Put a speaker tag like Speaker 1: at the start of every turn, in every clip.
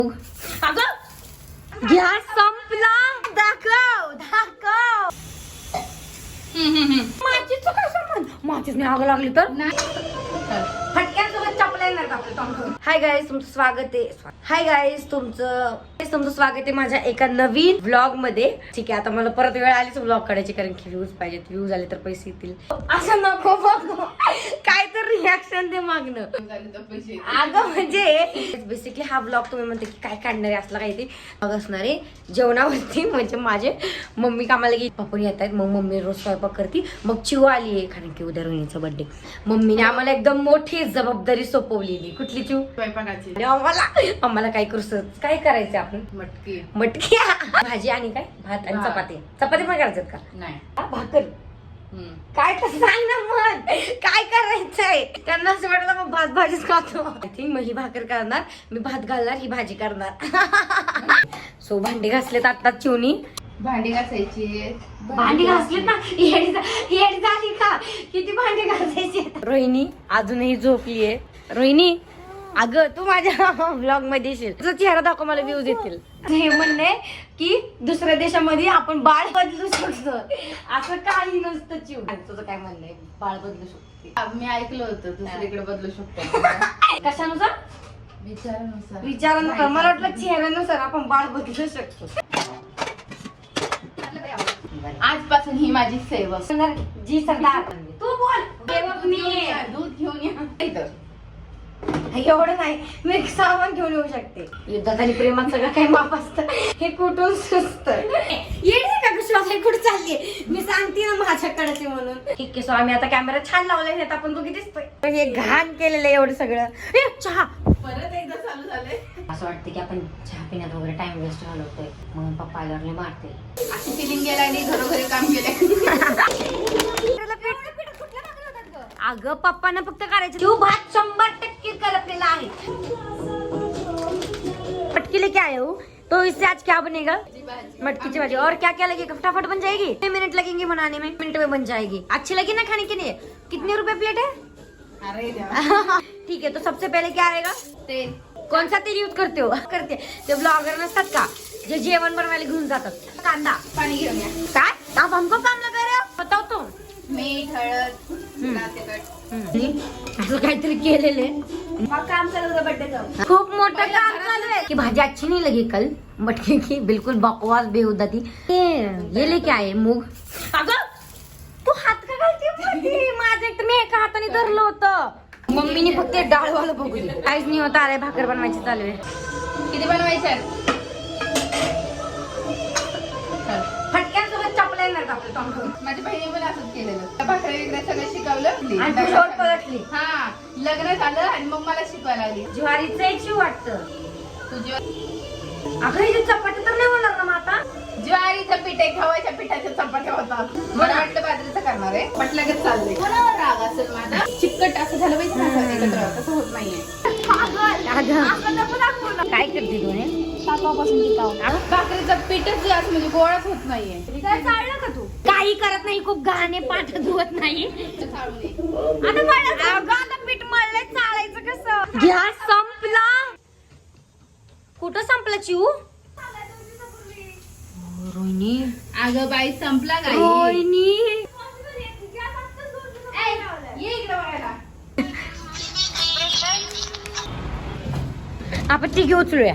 Speaker 1: अगं गॅस संपला. दाखव दाखव. माझीच काय संबंध? माझीच नाही आग लागली तर फटक्यांसोबत चपला येणार का आपल्या तोंडावर? हाय गाईज, तुमचं स्वागत आहे. हाय गाईज, तुमचं स्वागत आहे माझ्या एका नवीन व्लॉग मध्ये. ठीक आहे, आता मला परत वेळ आलीच व्लॉग काढायची, कारण की व्ह्यूज पाहिजेत. व्ह्यूज आले तर पैसे येतील. असं नको बघ, काय तर रिॲक्शन दे मागणं. अगं म्हणजे बेसिकली हा व्लॉग तुम्ही म्हणते की काय काढणार आहे, असला काही ते मग असणार आहे जेवणावरती. म्हणजे माझे मम्मी कामाला गेली, पप्पा येत आहेत, मग मम्मी रोज स्वयंपाक करते. मग चिव आली आहे, कारण की उद्या रोहिणीचा बर्थडे. मम्मीने आम्हाला एकदम मोठी जबाबदारी सोपवलेली. कुठली चिव? स्वयंपाकाची. आम्हाला काय करू, काय करायचं आपण? मटकी भाजी आणि काय भात आणि चपाती. चपाती पण करायचं का? नाही, भाकर. काय तर सांग ना, मग काय करायचंय? त्यांना असं वाटलं मग भात भाजीच खातो. आय थिंक मग ही भाकर करणार, मी भात घालणार, ही भाजी करणार. सो भांडी घासलेत आता चिवनी.
Speaker 2: भांडी घासायची.
Speaker 1: भांडी घासलीत ना, येडी झाली का? किती भांडी घासायची? रोहिणी अजूनही झोपलीये. रोहिणी अगं तू माझ्या ब्लॉग मध्ये येशील, तुझा चेहरा दाखव, मला व्ह्यूज येतील. हे म्हणणे की दुसऱ्या देशामध्ये आपण बाळ बदलू शकतो, असं काही नसतं. चिव, तुझं काय म्हणणं आहे? बाळ बदलू शकतो?
Speaker 2: मी ऐकलं होतं दुसरीकडे बदलू शकतो.
Speaker 1: कशानुसार? विचारानुसार. मला वाटलं चेहऱ्यानुसार आपण बाळ बदलू शकतो.
Speaker 2: आजपासून ही माझी सेवक.
Speaker 1: जी सरदार. तू बोल. सेवक मी
Speaker 2: दूध घेऊन या.
Speaker 1: एवढं नाही, मी सामान घेऊन येऊ शकते. युद्धात आणि प्रेमात सगळं काही माप असतं, हे कुठून सुचतं? येते का विश्वास? हे कुठे चालली? मी सांगते ना माझ्याकडे म्हणून. ठीक आहे, सो आम्ही आता कॅमेरा छान लावलाय, आपण दोघी दिसतोय. हे घाण केलेलं आहे एवढं सगळं. चहा
Speaker 2: परत एकदा चालू झालंय.
Speaker 1: असं वाटतं की आपण चहा पिण्यात वगैरे टाइम वेस्ट घालवतोय, म्हणून पप्पा आल्यावर मारते.
Speaker 2: अशी फिलिंग गेला आणि घरोघरी काम केलं.
Speaker 1: अगं पप्पानं फक्त करायचं, तू भात 100% करपलेला आहे. मटकी लेके आए हो, तो इससे आज क्या बनेगा? मटकी की भाजी. और क्या क्या लगेगा? फटाफट बन जाएगी. 2 मिनट लगेंगे बनाने में, मिनट में बन जाएगी. अच्छी लगी ना खाने के लिए? कितने रुपए प्लेट है?
Speaker 2: अरे
Speaker 1: ठीक है, तो सबसे पहले क्या आएगा?
Speaker 2: तेल.
Speaker 1: कौन सा तेल यूज करते हो? करते ते ब्लॉगर नसतात का, जे जेवण बनवायला घेऊन जातात. कांदा
Speaker 2: पाणी घेऊन या.
Speaker 1: काय? आप हमको काम लगा रहे हो? बताओ तो.
Speaker 2: मीठ, हळद,
Speaker 1: असं काहीतरी केलेले.
Speaker 2: मग काम चालू होतं बर्थडेचं.
Speaker 1: खूप मोठं काम चालू है. की भाजी अच्छी नहीं लगी कल, मटके की बिल्कुल बकवास बेहुदा थी. ये लेके आए मूग. अगं तू हात का घालते? माझं एक तर मी एका हाताने धरलं होतं. मम्मीने फक्त डाळवाला बघू दे, काहीच नाही होत. अरे भाकर बनवायची चालू आहे.
Speaker 2: किती बनवायचं?
Speaker 1: फटक्यांसोबत चपला येणार का आपल्या तोंडावर?
Speaker 2: माझ्या बहिणी पण असंच केलेलं. भाकरी वगैरे सगळं शिकवलं
Speaker 1: आणि तू शॉर्ट पलटली.
Speaker 2: हा, लग्न झालं आणि मग मला शिकवायला लागली.
Speaker 1: ज्वारीचं एक शिव वाटतं
Speaker 2: तुझी
Speaker 1: अगं. ही चपाती तर नाही होणार ना मग आता?
Speaker 2: ज्वारीचं पीठ आहे, गव्हाच्या पिठाच्या चपात्या होतात. मला वाटलं बाजरीचं करणार आहे, पण लगेच चाललंय. कोणावर राग असेल माझा? चिकट असं झालं पाहिजे ना, एकत्र तसं होत नाहीये.
Speaker 1: काय करते दोन्ही?
Speaker 2: भाकरीचं पीठच असं म्हणजे गोळाच होत नाहीये.
Speaker 1: चाललं का तू? काही करत नाही, खूप घाणे पाठ धुवत नाही. आता पीठ मळलंय, चालायचं कसं? गॅस संपला. कुठं संपला चिऊ? रोहिणी
Speaker 2: अगं बाई, संपला काय?
Speaker 1: रोहिणी
Speaker 2: ये इकडे बघायला.
Speaker 1: आपण तिघी उचलूया.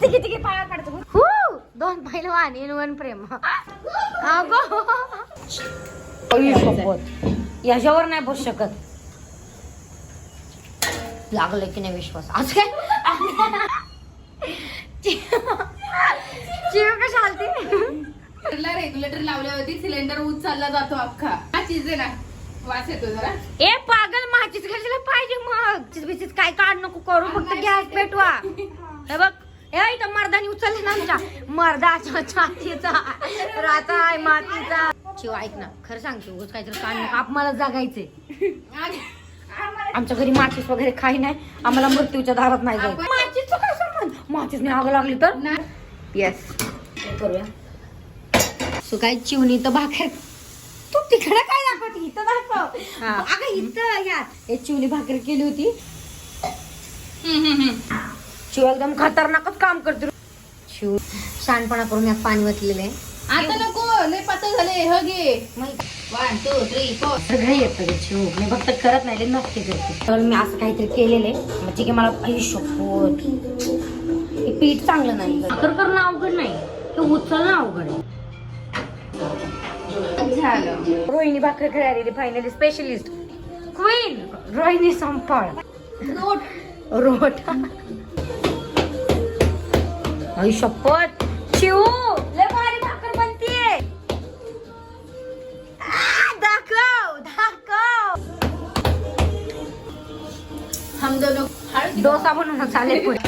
Speaker 1: तिघी पाया काढतो. 2 पहिलवान इन 1 प्रेम. याच्यावर नाही बसू शकत. लागलं की नाही विश्वास? आज काय चिव कशा आलती?
Speaker 2: रेग्युलेटर लावल्यावरती सिलेंडर उचलला जातो अख्खा. हा चीज आहे ना, वास येतो जरा.
Speaker 1: ए पागल, माचीच घालायला पाहिजे. मग बिचीच काय काढ नको करू, फक्त गॅस पेटवा. हे बघ, ए इथं मर्दानी उचलले ना आमच्या मर्दाच्या छातीचा राता आहे मातीचा. चिव ऐक ना, खरं सांगतो, उगाच काहीतरी काढ नको. आप मला जागायचे. आमच्या घरी माचीस वगैरे काही नाही, आम्हाला मृत्यूच्या दारात नाही जायचं. माचीसचं काय संबंध? माचीसने आग लागली तर येस करूया. सो काय चिवणी तर भाकर. तू तिकडे काय दाखवते? इथं दाखव. अगं इथं यात चिवणी भाकर केली होती. शिव एकदम खतरनाकच काम करते. शिव शहाणपणा करून यात पाणी वाचलेलं आहे.
Speaker 2: आता नको लय पातळ झाले. हो घे. 1 2 3 4.
Speaker 1: सगळं येतं ग शिव. मी फक्त करत नाही नक्की करते. तर मी असं काहीतरी केलेलं आहे म्हणजे की मला शपथ हे पीठ चांगलं नाही. भाकर करणं अवघड नाही, ते उचलणं अवघड आहे.
Speaker 2: झालं.
Speaker 1: रोहिणी भाकर खेळालेली फायनली स्पेशलिस्ट क्वीन रोहिणी संपळ रोट आई शपथ शिव लय भारी भाकर बनतीये. दाखव दाखव.
Speaker 2: हम दोनों हळद
Speaker 1: डोसा बनवणं चालेल पुढे.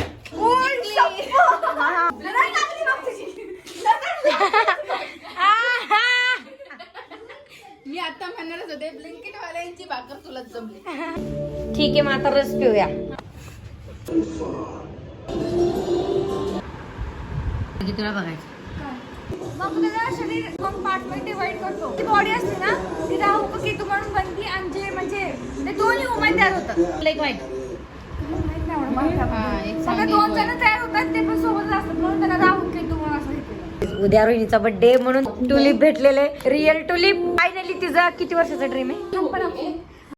Speaker 2: मी आता म्हणणारच होते ब्लिंकिट वाल्यांची भाकर तुलाच जमली.
Speaker 1: ठीक आहे मग आता रस पिऊया. तुला बघायचं
Speaker 3: मग त्याला शरीर 2 पार्ट मध्ये डिवाइड करतो. ती बॉडी असते ना ती राहू का केतू म्हणून बनती आणि जे म्हणजे ते दोन्ही उमेद तयार होतात.
Speaker 1: लाईक वाईट
Speaker 3: सगळे 2 जण तयार होतात ते पण सोबत असतात म्हणून त्याला राहू केतू म्हणून असं हे केलं.
Speaker 1: उद्या रोहिणीचा बर्थडे म्हणून टुलिप भेटलेले रिअल टुलिप. फायनली तिचा किती वर्षाचा ड्रीम आहे.
Speaker 3: पण